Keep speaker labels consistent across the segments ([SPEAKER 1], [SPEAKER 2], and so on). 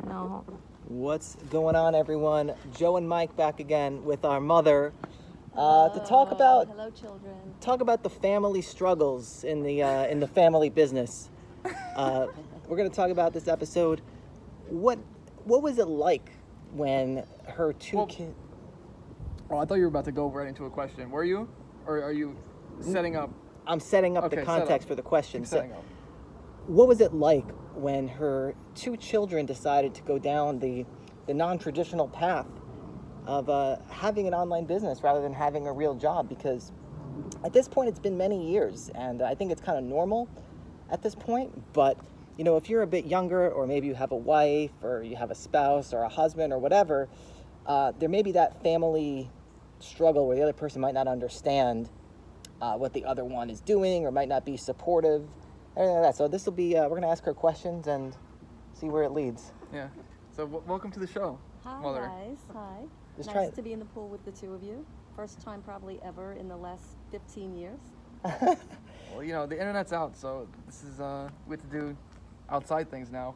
[SPEAKER 1] No.
[SPEAKER 2] What's going on, everyone? Joe and Mike back again with our mother to talk about
[SPEAKER 1] Hello, children.
[SPEAKER 2] talk about the family struggles in the family business. We're going to talk about this episode. What was it like when her two kids?
[SPEAKER 3] Oh, I thought you were about to go right into a question. Were you, or are you setting up?
[SPEAKER 2] I'm setting up
[SPEAKER 3] Okay,
[SPEAKER 2] the
[SPEAKER 3] set
[SPEAKER 2] context
[SPEAKER 3] up.
[SPEAKER 2] for the question.
[SPEAKER 3] Keep setting up.
[SPEAKER 2] What was it like when her two children decided to go down the non-traditional path of having an online business rather than having a real job? Because at this point, it's been many years, and I think it's kind of normal at this point. But, you know, if you're a bit younger, or maybe you have a wife, or you have a spouse, or a husband, or whatever, there may be that family struggle where the other person might not understand what the other one is doing, or might not be supportive, everything like that. So this will be, we're going to ask her questions and see where it leads.
[SPEAKER 3] Yeah. So welcome to the show,
[SPEAKER 1] Hi,
[SPEAKER 3] Mother.
[SPEAKER 1] guys. Hi.
[SPEAKER 2] Just
[SPEAKER 1] Nice to be in the pool with the two of you. First time probably ever in the last 15 years.
[SPEAKER 3] Well, you know, the internet's out, so this is we have to do outside things now.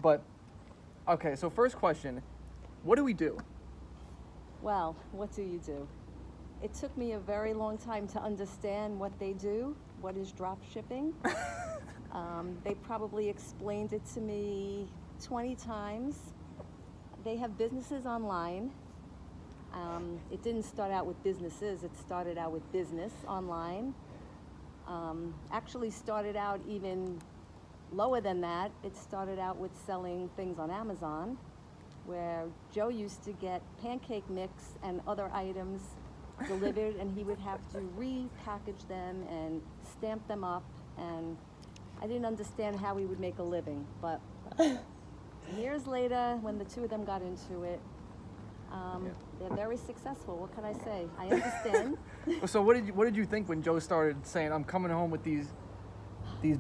[SPEAKER 3] But okay, so first question, what do we do?
[SPEAKER 1] Well, what do you do? It took me a very long time to understand what they do. What is drop shipping? They probably explained it to me 20 times. They have businesses online. It didn't start out with businesses, it started out with business online. Actually started out even lower than that. It started out with selling things on Amazon, where Joe used to get pancake mix and other items delivered, and he would have to repackage them and stamp them up, and I didn't understand how he would make a living. But years later, when the two of them got into it, they're very successful. What can I say? I understand.
[SPEAKER 3] So what did you think when Joe started saying, "I'm coming home with these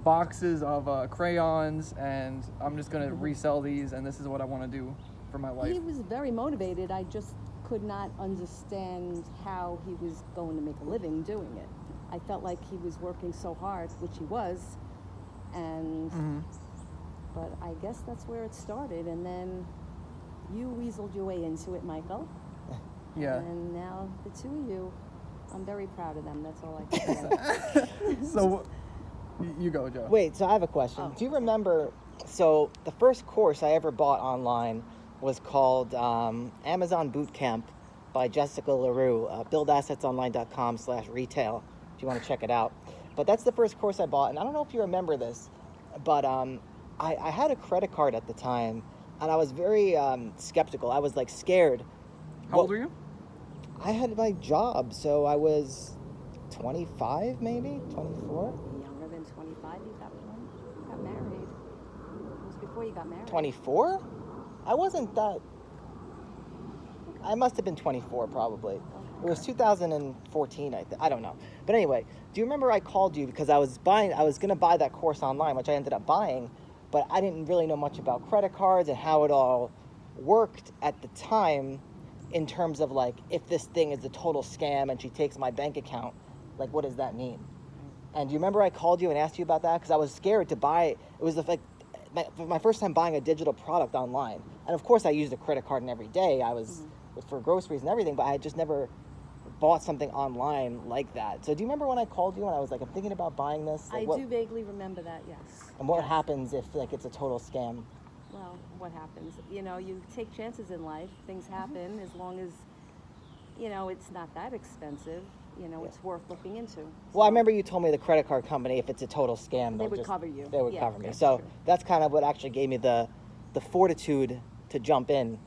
[SPEAKER 3] boxes of crayons, and I'm just gonna resell these, and this is what I want to do for my life"?
[SPEAKER 1] He was very motivated. I just could not understand how he was going to make a living doing it. I felt like he was working so hard, which he was, and but I guess that's where it started. And then you weaseled your way into it, Michael.
[SPEAKER 3] Yeah.
[SPEAKER 1] And now the two of you, I'm very proud of them. That's all I can say.
[SPEAKER 3] So you go, Joe.
[SPEAKER 2] Wait, so I have a question.
[SPEAKER 1] Oh.
[SPEAKER 2] Do you remember, so the first course I ever bought online was called Amazon Bootcamp by Jessica LaRue, buildassetsonline.com/retail, if you want to check it out. But that's the first course I bought, and I don't know if you remember this, but I had a credit card at the time, and I was very skeptical. I was like scared.
[SPEAKER 3] How old were you?
[SPEAKER 2] I had my job, so I was 25, maybe 24.
[SPEAKER 1] Younger than 25, you got married. It was before you got married.
[SPEAKER 2] 24? I wasn't that. I must have been 24 probably. It was 2014, I don't know. But anyway, do you remember I called you because I was going to buy that course online, which I ended up buying, but I didn't really know much about credit cards and how it all worked at the time in terms of like, if this thing is a total scam and she takes my bank account, like what does that mean? And do you remember I called you and asked you about that? Because I was scared to buy it. It was like my first time buying a digital product online. And of course I used a credit card every day. I was for groceries and everything, but I had just never bought something online like that. So do you remember when I called you and I was like, I'm thinking about buying this? Like,
[SPEAKER 1] I do vaguely remember that, yes.
[SPEAKER 2] And what
[SPEAKER 1] Yes.
[SPEAKER 2] happens if like it's a total scam?
[SPEAKER 1] Well, what happens? You know, you take chances in life. Things happen as long as, you know, it's not that expensive. You know, it's worth looking into.
[SPEAKER 2] Well, I
[SPEAKER 1] So,
[SPEAKER 2] remember you told me the credit card company, if it's a total scam,
[SPEAKER 1] They
[SPEAKER 2] they'll
[SPEAKER 1] would
[SPEAKER 2] just
[SPEAKER 1] cover you.
[SPEAKER 2] They would
[SPEAKER 1] Yeah,
[SPEAKER 2] cover me.
[SPEAKER 1] that's
[SPEAKER 2] So
[SPEAKER 1] true.
[SPEAKER 2] that's kind of what actually gave me the fortitude to jump in.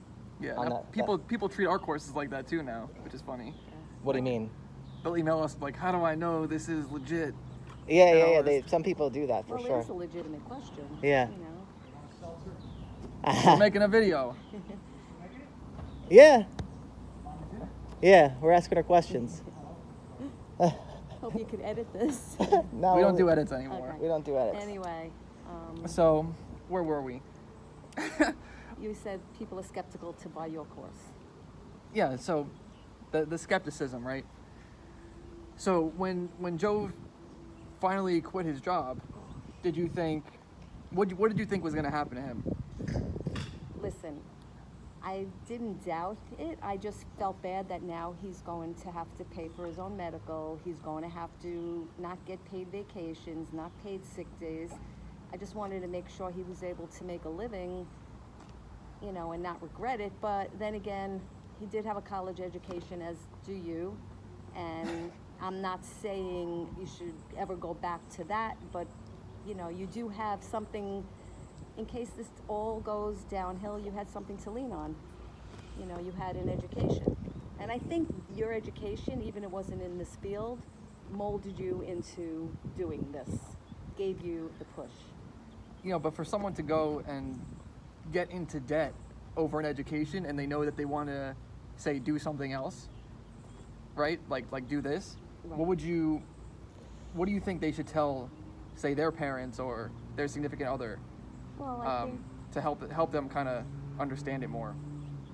[SPEAKER 3] Yeah.
[SPEAKER 2] on
[SPEAKER 3] now
[SPEAKER 2] that-
[SPEAKER 3] people treat our courses like that too now, which is funny.
[SPEAKER 2] What do you mean?
[SPEAKER 3] They'll email us like, "How do I know this is legit?"
[SPEAKER 2] Yeah.
[SPEAKER 3] it's-
[SPEAKER 2] Some people do that for
[SPEAKER 1] Well,
[SPEAKER 2] sure.
[SPEAKER 1] it is a legitimate question.
[SPEAKER 2] Yeah.
[SPEAKER 1] You know.
[SPEAKER 3] We're making a video.
[SPEAKER 2] Yeah, we're asking her questions.
[SPEAKER 1] Hope you could edit this.
[SPEAKER 2] No,
[SPEAKER 3] We don't do edits anymore.
[SPEAKER 1] Okay.
[SPEAKER 2] We don't do edits.
[SPEAKER 1] Anyway,
[SPEAKER 3] So where were we?
[SPEAKER 1] you said people are skeptical to buy your course.
[SPEAKER 3] Yeah. So the skepticism, right? So when Joe finally quit his job, did you think? What did you think was going to happen to him?
[SPEAKER 1] listen, I didn't doubt it. I just felt bad that now he's going to have to pay for his own medical. He's going to have to not get paid vacations, not paid sick days. I just wanted to make sure he was able to make a living, you know, and not regret it. But then again, he did have a college education, as do you. And I'm not saying you should ever go back to that, but, you know, you do have something. In case this all goes downhill, you had something to lean on. You know, you had an education. And I think your education, even if it wasn't in this field, molded you into doing this, gave you the push.
[SPEAKER 3] You know, but for someone to go and get into debt over an education and they know that they want to, say, do something else, right? Like do this.
[SPEAKER 1] Right.
[SPEAKER 3] What do you think they should tell, say, their parents or their significant other?
[SPEAKER 1] Well, I think
[SPEAKER 3] to help them kind of understand it more.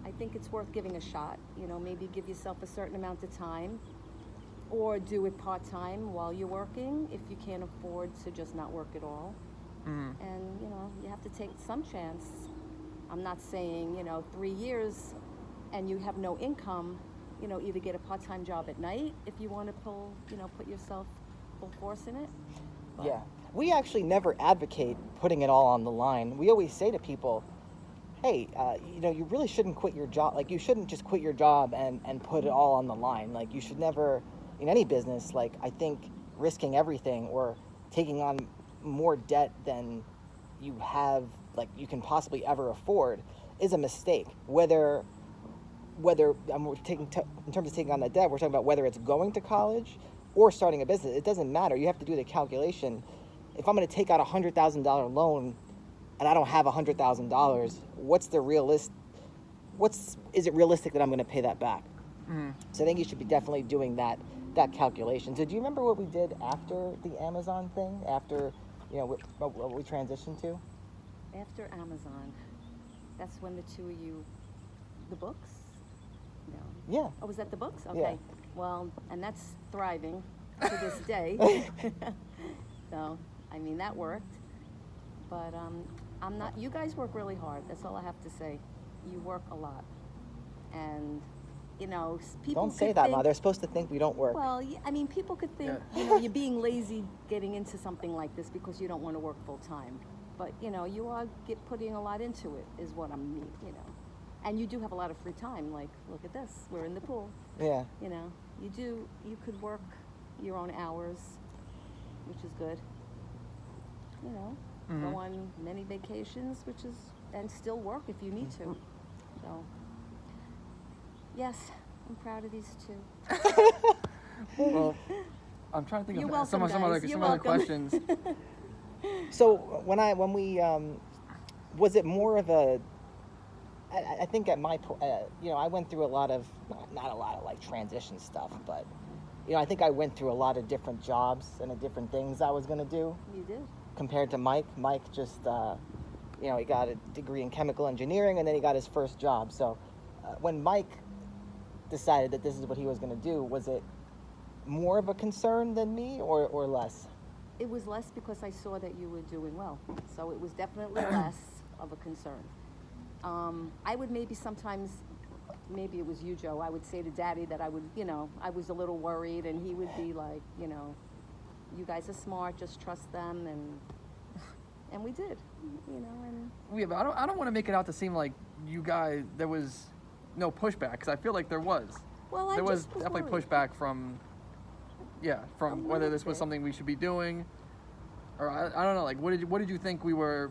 [SPEAKER 1] I think it's worth giving a shot. You know, maybe give yourself a certain amount of time, or do it part-time while you're working if you can't afford to just not work at all.
[SPEAKER 3] Mm-hmm.
[SPEAKER 1] And, you know, you have to take some chance. I'm not saying, you know, 3 years and you have no income, you know, either get a part-time job at night if you want to put yourself full force in it. But
[SPEAKER 2] Yeah. We actually never advocate putting it all on the line. We always say to people, hey, you know, you really shouldn't quit your job. Like, you shouldn't just quit your job and put it all on the line. Like, you should never, in any business, like, I think risking everything or taking on more debt than you have, like, you can possibly ever afford is a mistake. Whether we're in terms of taking on that debt, we're talking about whether it's going to college or starting a business. It doesn't matter. You have to do the calculation. If I'm going to take out a $100,000 loan and I don't have $100,000, is it realistic that I'm going to pay that back?
[SPEAKER 3] Mm-hmm.
[SPEAKER 2] So I think you should be definitely doing that calculation. So do you remember what we did after the Amazon thing? After, you know, what we transitioned to?
[SPEAKER 1] after Amazon, that's when the two of you, the books? No.
[SPEAKER 2] Yeah.
[SPEAKER 1] Oh, was that the books? Okay.
[SPEAKER 2] Yeah.
[SPEAKER 1] Well, and that's thriving to this day. So, I mean, that worked. But I'm not, you guys work really hard. That's all I have to say. You work a lot. And, you know, people
[SPEAKER 2] Don't say
[SPEAKER 1] could
[SPEAKER 2] that,
[SPEAKER 1] think,
[SPEAKER 2] Ma. They're supposed to think we don't work.
[SPEAKER 1] well, I mean, people could think,
[SPEAKER 3] Yeah.
[SPEAKER 1] you know, you're being lazy getting into something like this because you don't want to work full time. But, you know, you are putting a lot into it, is what I'm, you know. And you do have a lot of free time. Like, look at this. We're in the pool.
[SPEAKER 2] Yeah.
[SPEAKER 1] You know, you could work your own hours, which is good. You know,
[SPEAKER 3] Mhm.
[SPEAKER 1] go on many vacations, and still work if you need to. So, yes, I'm proud of these two.
[SPEAKER 3] Well, I'm trying to think
[SPEAKER 1] You're
[SPEAKER 3] of some
[SPEAKER 1] welcome,
[SPEAKER 3] other
[SPEAKER 1] guys. You're
[SPEAKER 3] other
[SPEAKER 1] welcome.
[SPEAKER 3] questions.
[SPEAKER 2] So when we was it more of a? I think at my you know, I went through a lot of not a lot of like transition stuff, but you know, I think I went through a lot of different jobs and the different things I was gonna do.
[SPEAKER 1] You did.
[SPEAKER 2] Compared to Mike. Mike just, you know, he got a degree in chemical engineering and then he got his first job. So when Mike decided that this is what he was going to do, was it more of a concern than me or less?
[SPEAKER 1] It was less because I saw that you were doing well. So it was definitely less of a concern. I would maybe sometimes, maybe it was you, Joe, I would say to Daddy that I would, you know, I was a little worried, and he would be like, you know, you guys are smart, just trust them, and we did, you know, and
[SPEAKER 3] Yeah, but I don't want to make it out to seem like you guys, there was no pushback, because I feel like there was.
[SPEAKER 1] well, I
[SPEAKER 3] There was
[SPEAKER 1] just was
[SPEAKER 3] definitely
[SPEAKER 1] worried.
[SPEAKER 3] pushback from whether this was
[SPEAKER 1] bit.
[SPEAKER 3] something we should be doing, or I don't know. Like, what did you think we were?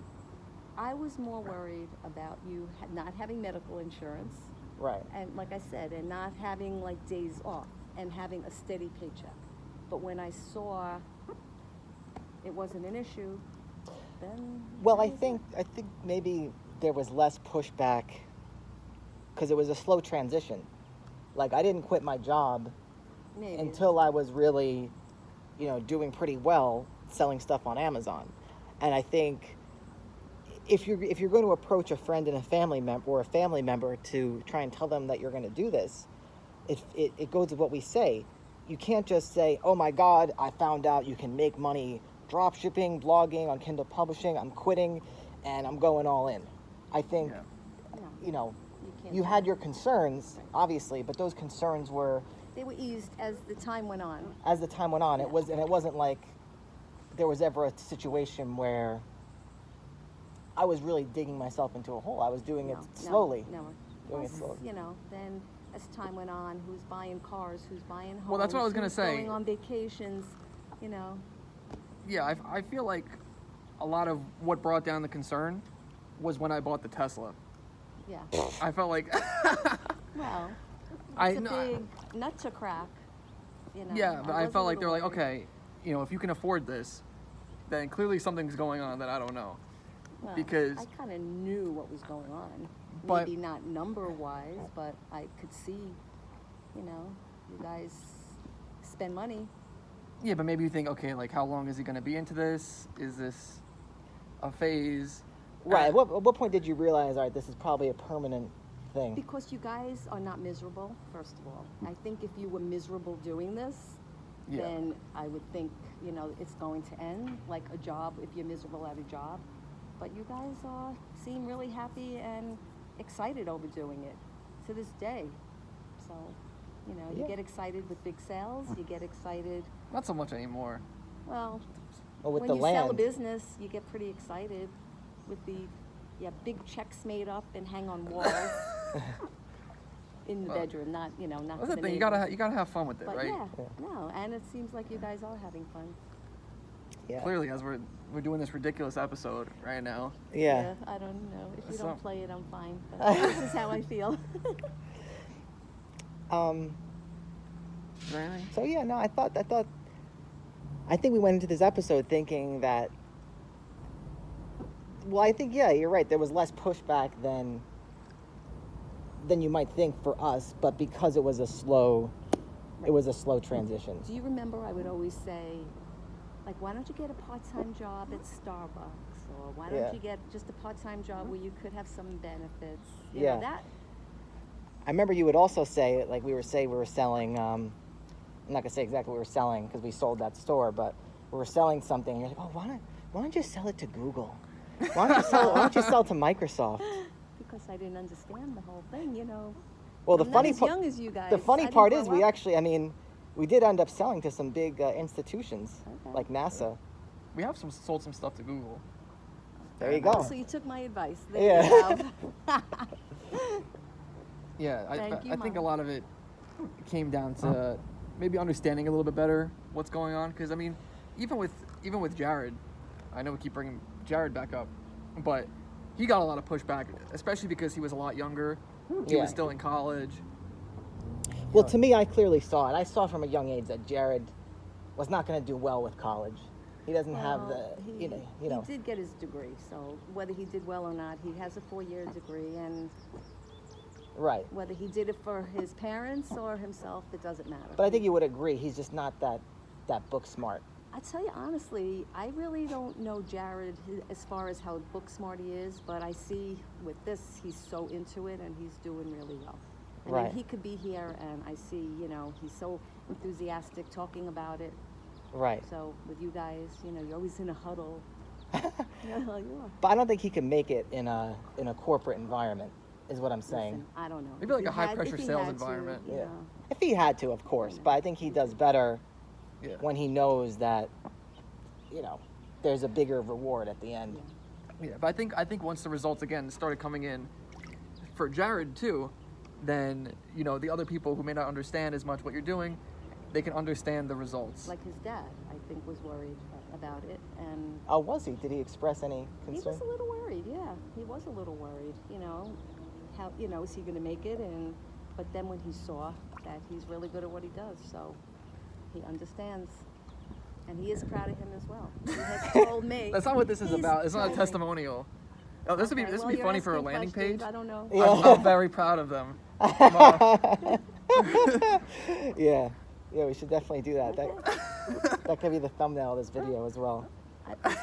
[SPEAKER 1] I was more worried about you not having medical insurance,
[SPEAKER 2] Right.
[SPEAKER 1] and like I said, and not having like days off, and having a steady paycheck. But when I saw it wasn't an issue, then
[SPEAKER 2] Well,
[SPEAKER 1] that
[SPEAKER 2] I
[SPEAKER 1] was it.
[SPEAKER 2] think maybe there was less pushback because it was a slow transition. Like, I didn't quit my job
[SPEAKER 1] Maybe.
[SPEAKER 2] until I was really, you know, doing pretty well selling stuff on Amazon. And I think if you're going to approach a friend and a family member to try and tell them that you're going to do this, it goes with what we say. You can't just say, "Oh my God, I found out you can make money drop shipping, blogging, on Kindle publishing. I'm quitting, and I'm going all in." I think
[SPEAKER 3] Yeah.
[SPEAKER 2] you know,
[SPEAKER 1] can't
[SPEAKER 2] you
[SPEAKER 1] do
[SPEAKER 2] had
[SPEAKER 1] that.
[SPEAKER 2] your concerns, obviously, but those concerns were,
[SPEAKER 1] They were eased as the time went on.
[SPEAKER 2] as the time went on,
[SPEAKER 1] Yeah.
[SPEAKER 2] it wasn't like there was ever a situation where I was really digging myself into a hole. I was doing it slowly.
[SPEAKER 1] No.
[SPEAKER 2] Doing it
[SPEAKER 1] Plus,
[SPEAKER 2] slowly.
[SPEAKER 1] you know, then as time went on, who's buying cars, who's buying homes,
[SPEAKER 3] Well, that's what I was gonna
[SPEAKER 1] who's
[SPEAKER 3] say.
[SPEAKER 1] going on vacations, you know.
[SPEAKER 3] Yeah, I feel like a lot of what brought down the concern was when I bought the Tesla.
[SPEAKER 1] Yeah.
[SPEAKER 3] I felt like,
[SPEAKER 1] Well,
[SPEAKER 3] I
[SPEAKER 1] it's a
[SPEAKER 3] know-
[SPEAKER 1] big nut to crack. You know.
[SPEAKER 3] yeah, but I
[SPEAKER 1] was a
[SPEAKER 3] felt like they're
[SPEAKER 1] little
[SPEAKER 3] like,
[SPEAKER 1] worried.
[SPEAKER 3] okay, you know, if you can afford this, then clearly something's going on that I don't know.
[SPEAKER 1] Well,
[SPEAKER 3] because-
[SPEAKER 1] I kind of knew what was going on.
[SPEAKER 3] But-
[SPEAKER 1] Maybe not number-wise, but I could see, you know, you guys spend money.
[SPEAKER 3] Yeah, but maybe you think, okay, like how long is he going to be into this? Is this a phase?
[SPEAKER 2] Right. At what point did you realize, all right, this is probably a permanent thing?
[SPEAKER 1] Because you guys are not miserable, first of all. I think if you were miserable doing this,
[SPEAKER 3] Yeah.
[SPEAKER 1] then I would think, you know, it's going to end, like a job, if you're miserable at a job. But you guys seem really happy and excited over doing it to this day. So, you know, you
[SPEAKER 2] Yeah.
[SPEAKER 1] get excited with big sales, you get excited,
[SPEAKER 3] Not so much anymore.
[SPEAKER 1] well,
[SPEAKER 2] Or with
[SPEAKER 1] when
[SPEAKER 2] the
[SPEAKER 1] you
[SPEAKER 2] land?
[SPEAKER 1] sell a business, you get pretty excited with the big checks made up and hang on walls in the
[SPEAKER 3] Well,
[SPEAKER 1] bedroom, not, you know, not
[SPEAKER 3] That's
[SPEAKER 1] for
[SPEAKER 3] the
[SPEAKER 1] the
[SPEAKER 3] thing. You
[SPEAKER 1] neighbors.
[SPEAKER 3] gotta have fun with it,
[SPEAKER 1] But
[SPEAKER 3] right?
[SPEAKER 1] yeah,
[SPEAKER 2] Yeah.
[SPEAKER 1] no, and it seems like you guys are having fun.
[SPEAKER 2] Yeah.
[SPEAKER 3] Clearly, as we're doing this ridiculous episode right now.
[SPEAKER 2] Yeah.
[SPEAKER 1] I don't know. If you
[SPEAKER 3] So-
[SPEAKER 1] don't play it, I'm fine. But this is how I feel.
[SPEAKER 3] Is there anything?
[SPEAKER 2] So yeah, no, I think we went into this episode thinking that, well, I think, yeah, you're right. There was less pushback than you might think for us, but because it was a slow transition.
[SPEAKER 1] Do you remember I would always say, like, why don't you get a part-time job at Starbucks? Or why don't
[SPEAKER 2] Yeah.
[SPEAKER 1] you get just a part-time job where you could have some benefits? You
[SPEAKER 2] Yeah.
[SPEAKER 1] know, that,
[SPEAKER 2] I remember you would also say, like we were selling, I'm not gonna say exactly what we were selling because we sold that store, but we were selling something. And you're like, oh, why don't you sell it to Google? Why don't you sell it to Microsoft?
[SPEAKER 1] because I didn't understand the whole thing, you know.
[SPEAKER 2] Well, the
[SPEAKER 1] I'm
[SPEAKER 2] funny
[SPEAKER 1] not as
[SPEAKER 2] part,
[SPEAKER 1] young as you guys.
[SPEAKER 2] the
[SPEAKER 1] I
[SPEAKER 2] funny
[SPEAKER 1] didn't
[SPEAKER 2] part
[SPEAKER 1] grow
[SPEAKER 2] is we
[SPEAKER 1] up.
[SPEAKER 2] actually, I mean, we did end up selling to some big institutions
[SPEAKER 1] Okay.
[SPEAKER 2] like NASA.
[SPEAKER 3] We have sold some stuff to Google.
[SPEAKER 2] There you go.
[SPEAKER 1] So you took my advice. There
[SPEAKER 2] Yeah.
[SPEAKER 1] you have.
[SPEAKER 3] Yeah,
[SPEAKER 1] Thank you,
[SPEAKER 3] I think a
[SPEAKER 1] Mom.
[SPEAKER 3] lot of it came down to maybe understanding a little bit better what's going on. Because I mean, even with Jared, I know we keep bringing Jared back up, but he got a lot of pushback, especially because he was a lot younger. He
[SPEAKER 2] Yeah.
[SPEAKER 3] was still in college.
[SPEAKER 2] Well, to me, I clearly saw it. I saw from a young age that Jared was not going to do well with college. He doesn't have the,
[SPEAKER 1] Well,
[SPEAKER 2] you know.
[SPEAKER 1] He did get his degree, so whether he did well or not, he has a 4-year degree, and
[SPEAKER 2] Right.
[SPEAKER 1] whether he did it for his parents or himself, it doesn't matter.
[SPEAKER 2] But I think you would agree, he's just not that book smart.
[SPEAKER 1] I tell you honestly, I really don't know Jared as far as how book smart he is, but I see with this, he's so into it and he's doing really well. I
[SPEAKER 2] Right.
[SPEAKER 1] mean, he could be here and I see, you know, he's so enthusiastic talking about it.
[SPEAKER 2] Right.
[SPEAKER 1] So with you guys, you know, you're always in a huddle. Yeah, you are.
[SPEAKER 2] But I don't think he can make it in a corporate environment, is what I'm saying.
[SPEAKER 1] Listen, I don't know.
[SPEAKER 3] Maybe
[SPEAKER 1] If
[SPEAKER 3] like
[SPEAKER 1] he
[SPEAKER 3] a high
[SPEAKER 1] had-
[SPEAKER 3] pressure
[SPEAKER 1] if he
[SPEAKER 3] sales
[SPEAKER 1] had to,
[SPEAKER 3] environment.
[SPEAKER 1] you
[SPEAKER 2] Yeah.
[SPEAKER 1] know.
[SPEAKER 2] If he had to, of course. But I think he does better
[SPEAKER 3] Yeah.
[SPEAKER 2] when he knows that, you know, there's a bigger reward at the end.
[SPEAKER 3] Yeah, but I think once the results again started coming in for Jared too, then you know the other people who may not understand as much what you're doing, they can understand the results.
[SPEAKER 1] Like his dad, I think, was worried about it, and
[SPEAKER 2] Oh, was he? Did he express any
[SPEAKER 1] he
[SPEAKER 2] concern?
[SPEAKER 1] was a little worried. Yeah, he was a little worried. You know, how, you know, is he going to make it? And but then when he saw that he's really good at what he does, so he understands, and he is proud of him as well. He has told me.
[SPEAKER 3] That's not what this is
[SPEAKER 1] He's
[SPEAKER 3] about. It's not a
[SPEAKER 1] told me.
[SPEAKER 3] testimonial. Oh, this would
[SPEAKER 1] Okay,
[SPEAKER 3] be
[SPEAKER 1] well,
[SPEAKER 3] be
[SPEAKER 1] you're
[SPEAKER 3] funny for a
[SPEAKER 1] asking
[SPEAKER 3] landing
[SPEAKER 1] questions,
[SPEAKER 3] page.
[SPEAKER 1] I don't know.
[SPEAKER 2] Yeah.
[SPEAKER 3] I'm very proud of them. Tomorrow.
[SPEAKER 2] Yeah. Yeah, we should definitely do that. That could be the thumbnail of this video as well.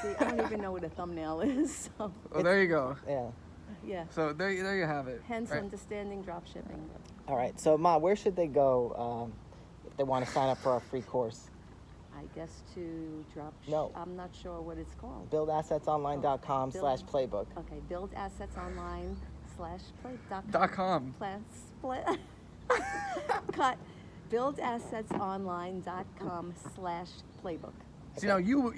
[SPEAKER 1] See, I don't even know what a thumbnail is. So
[SPEAKER 3] Well, there you go.
[SPEAKER 2] Yeah.
[SPEAKER 1] yeah.
[SPEAKER 3] So there you have it.
[SPEAKER 1] Hence,
[SPEAKER 3] Right.
[SPEAKER 1] understanding drop shipping.
[SPEAKER 2] All right. So, Ma, where should they go if they want to sign up for our free course?
[SPEAKER 1] I guess to drop.
[SPEAKER 2] No.
[SPEAKER 1] I'm not sure what it's called.
[SPEAKER 2] BuildAssetsOnline.com/playbook.
[SPEAKER 1] Okay, buildassetsonline buildassetsonline.com.
[SPEAKER 3] .com.
[SPEAKER 1] Cut. Buildassetsonline.com/playbook.
[SPEAKER 3] See, now you